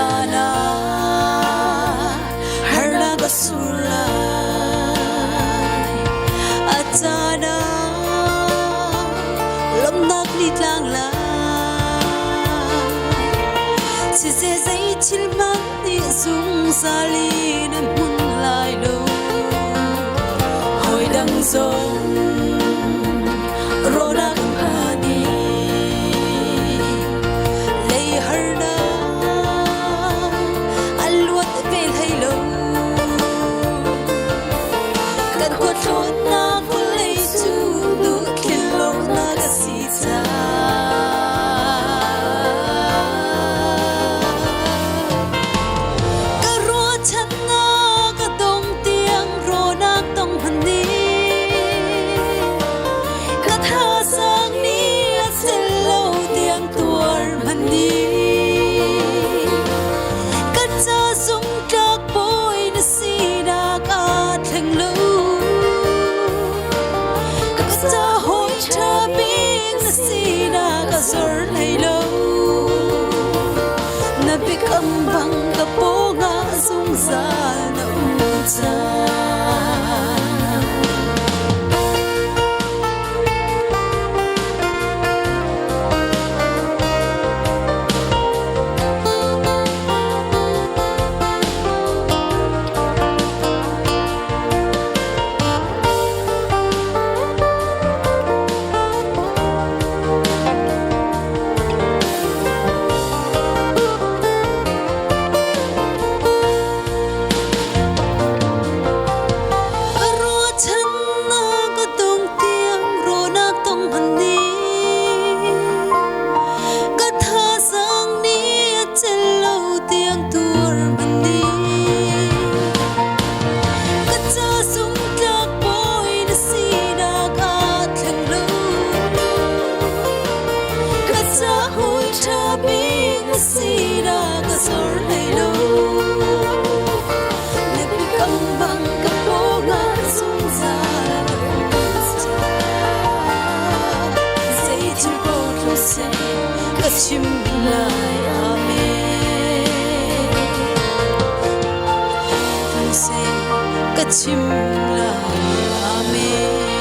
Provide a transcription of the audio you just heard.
Atana Harna Basulay Atana Lomnak litlang lai Sise zay chilman ni sung sali na mun lai lo Hoi dang zong Rona kampani Lay harna Alwat vel hay lo Kan kwa thot na kulay su Du kilo na kasita Sir Halo Nabikambang kaponga sungsa na uta Sira kasor halo Nabikambang kaponga sungsa Say to both who say Kachimlay amen Say Kachimlay amen